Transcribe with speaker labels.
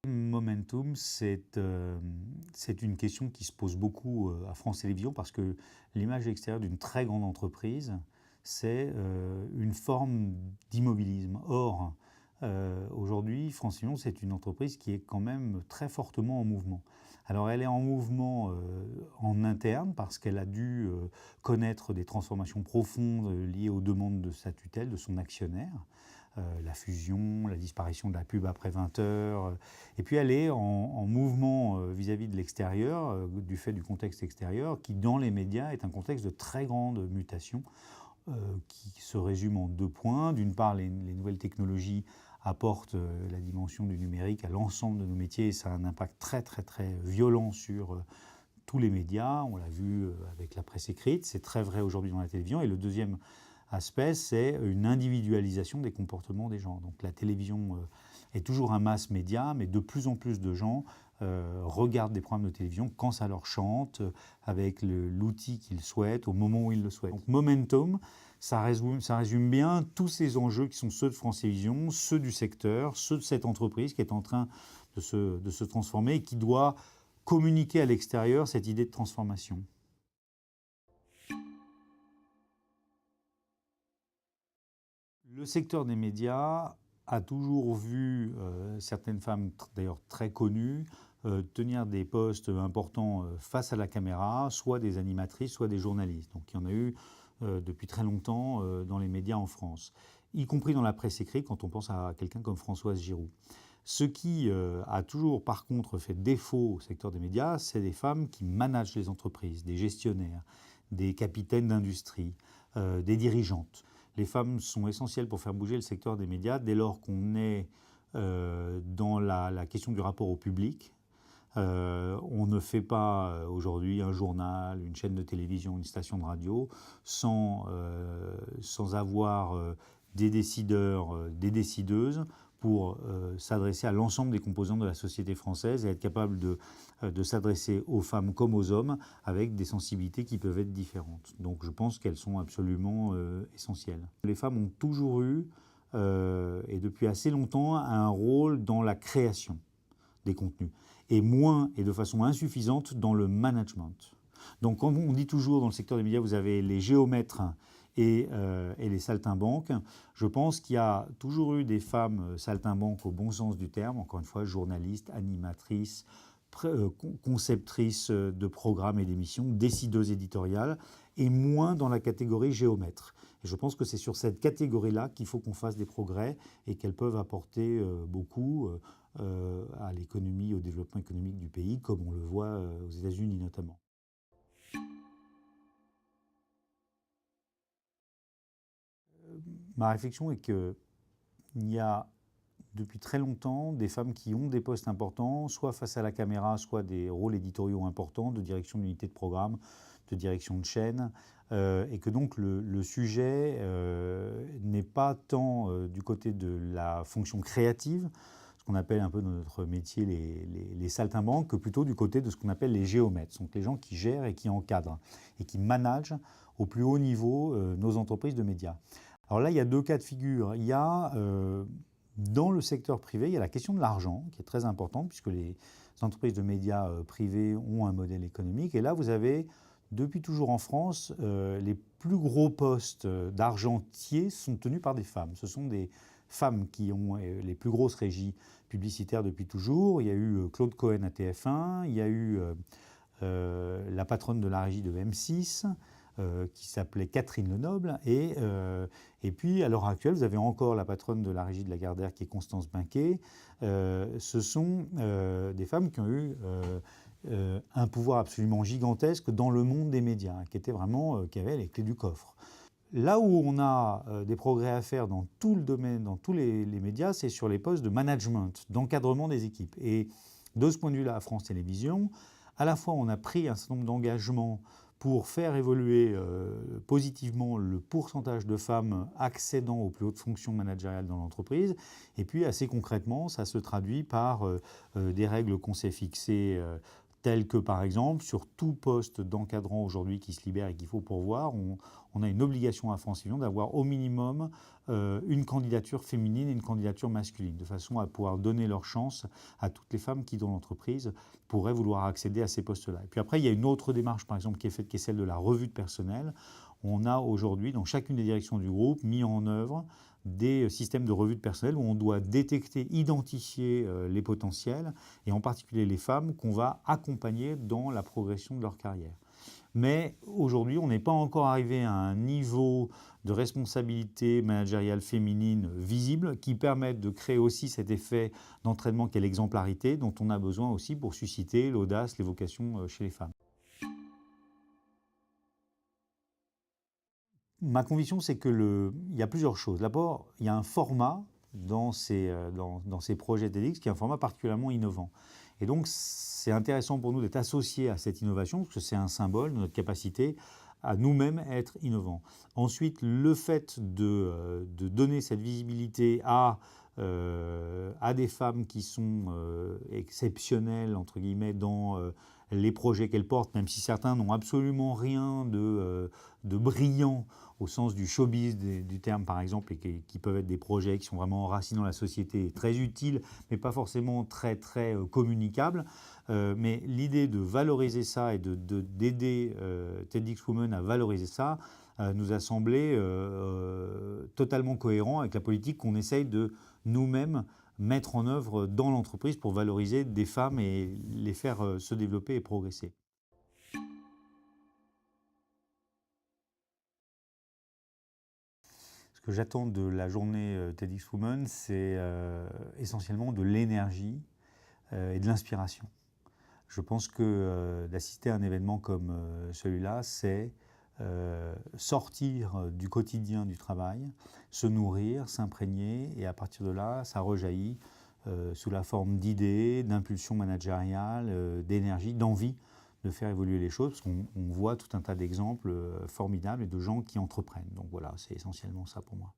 Speaker 1: Momentum, c'est une question qui se pose beaucoup à France Télévisions parce que l'image extérieure d'une très grande entreprise, c'est une forme d'immobilisme. Or, aujourd'hui, France Télévisions, c'est une entreprise qui est quand même très fortement en mouvement. Alors, elle est en mouvement en interne parce qu'elle a dû connaître des transformations profondes liées aux demandes de sa tutelle, de son actionnaire. La fusion, la disparition de la pub après 20 heures. Et puis elle est en mouvement vis-à-vis de l'extérieur, du fait du contexte extérieur, qui dans les médias est un contexte de très grande mutation, qui se résume en 2 points. D'une part, les nouvelles technologies apportent la dimension du numérique à l'ensemble de nos métiers et ça a un impact très très très violent sur tous les médias. On l'a vu avec la presse écrite, c'est très vrai aujourd'hui dans la télévision. Et le deuxième aspect, c'est une individualisation des comportements des gens. Donc la télévision est toujours un mass média, mais de plus en plus de gens regardent des programmes de télévision quand ça leur chante, avec l'outil qu'ils souhaitent, au moment où ils le souhaitent. Donc Momentum, ça résume bien tous ces enjeux qui sont ceux de France Télévisions, ceux du secteur, ceux de cette entreprise qui est en train de se transformer et qui doit communiquer à l'extérieur cette idée de transformation. Le secteur des médias a toujours vu certaines femmes, d'ailleurs très connues, tenir des postes importants face à la caméra, soit des animatrices, soit des journalistes. Donc il y en a eu depuis très longtemps dans les médias en France, y compris dans la presse écrite quand on pense à quelqu'un comme Françoise Giroud. Ce qui a toujours par contre fait défaut au secteur des médias, c'est des femmes qui managent les entreprises, des gestionnaires, des capitaines d'industrie, des dirigeantes. Les femmes sont essentielles pour faire bouger le secteur des médias dès lors qu'on est dans la question du rapport au public. On ne fait pas aujourd'hui un journal, une chaîne de télévision, une station de radio sans avoir des décideurs, des décideuses pour s'adresser à l'ensemble des composants de la société française et être capable de s'adresser aux femmes comme aux hommes avec des sensibilités qui peuvent être différentes. Donc je pense qu'elles sont absolument essentielles. Les femmes ont toujours eu, et depuis assez longtemps, un rôle dans la création des contenus, et moins et de façon insuffisante dans le management. Donc quand on dit toujours dans le secteur des médias, vous avez les géomètres et les saltimbanques, je pense qu'il y a toujours eu des femmes saltimbanques au bon sens du terme, encore une fois, journalistes, animatrices, conceptrices de programmes et d'émissions, décideuses éditoriales, et moins dans la catégorie géomètre. Et je pense que c'est sur cette catégorie-là qu'il faut qu'on fasse des progrès et qu'elles peuvent apporter beaucoup à l'économie, au développement économique du pays, comme on le voit aux États-Unis notamment. Ma réflexion est qu'il y a depuis très longtemps des femmes qui ont des postes importants, soit face à la caméra, soit des rôles éditoriaux importants, de direction d'unité de programme, de direction de chaîne, et que donc le sujet n'est pas tant du côté de la fonction créative, ce qu'on appelle un peu dans notre métier les saltimbanques, que plutôt du côté de ce qu'on appelle les géomètres, donc les gens qui gèrent et qui encadrent et qui managent au plus haut niveau nos entreprises de médias. Alors là, il y a 2 cas de figure. Il y a dans le secteur privé, il y a la question de l'argent qui est très importante puisque les entreprises de médias privées ont un modèle économique. Et là, vous avez depuis toujours en France, les plus gros postes d'argentiers sont tenus par des femmes. Ce sont des femmes qui ont les plus grosses régies publicitaires depuis toujours. Il y a eu Claude Cohen à TF1, il y a eu la patronne de la régie de M6, qui s'appelait Catherine Lenoble. Et puis, à l'heure actuelle, vous avez encore la patronne de la régie de Lagardère, qui est Constance Binquet. Ce sont des femmes qui ont eu un pouvoir absolument gigantesque dans le monde des médias, qui étaient vraiment, qui avaient les clés du coffre. Là où on a des progrès à faire dans tout le domaine, dans tous les médias, c'est sur les postes de management, d'encadrement des équipes. Et de ce point de vue-là, à France Télévisions, à la fois on a pris un certain nombre d'engagements pour faire évoluer positivement le pourcentage de femmes accédant aux plus hautes fonctions managériales dans l'entreprise. Et puis assez concrètement, ça se traduit par des règles qu'on s'est fixées tels que par exemple, sur tout poste d'encadrant aujourd'hui qui se libère et qu'il faut pourvoir, on a une obligation à Francilion d'avoir au minimum une candidature féminine et une candidature masculine, de façon à pouvoir donner leur chance à toutes les femmes qui, dans l'entreprise, pourraient vouloir accéder à ces postes-là. Et puis après, il y a une autre démarche, par exemple, qui est faite, qui est celle de la revue de personnel. On a aujourd'hui, dans chacune des directions du groupe, mis en œuvre des systèmes de revue de personnel où on doit détecter, identifier les potentiels, et en particulier les femmes qu'on va accompagner dans la progression de leur carrière. Mais aujourd'hui, on n'est pas encore arrivé à un niveau de responsabilité managériale féminine visible qui permette de créer aussi cet effet d'entraînement qu'est l'exemplarité dont on a besoin aussi pour susciter l'audace, les vocations chez les femmes. Ma conviction, c'est qu'il y a plusieurs choses. D'abord, il y a un format dans ces projets TEDx qui est un format particulièrement innovant. Et donc, c'est intéressant pour nous d'être associés à cette innovation, parce que c'est un symbole de notre capacité à nous-mêmes être innovants. Ensuite, le fait de donner cette visibilité à des femmes qui sont exceptionnelles, entre guillemets, dans les projets qu'elles portent, même si certains n'ont absolument rien de brillant au sens du showbiz du terme, par exemple, et qui peuvent être des projets qui sont vraiment enracinés dans la société, très utiles, mais pas forcément très communicables. Mais l'idée de valoriser ça et d'aider TEDx Women à valoriser ça nous a semblé totalement cohérent avec la politique qu'on essaye de nous-mêmes mettre en œuvre dans l'entreprise pour valoriser des femmes et les faire se développer et progresser. Ce que j'attends de la journée TEDx Women, c'est essentiellement de l'énergie et de l'inspiration. Je pense que d'assister à un événement comme celui-là, c'est sortir du quotidien du travail, se nourrir, s'imprégner, et à partir de là, ça rejaillit sous la forme d'idées, d'impulsions managériales, d'énergie, d'envie de faire évoluer les choses, parce qu'on voit tout un tas d'exemples formidables et de gens qui entreprennent. Donc voilà, c'est essentiellement ça pour moi.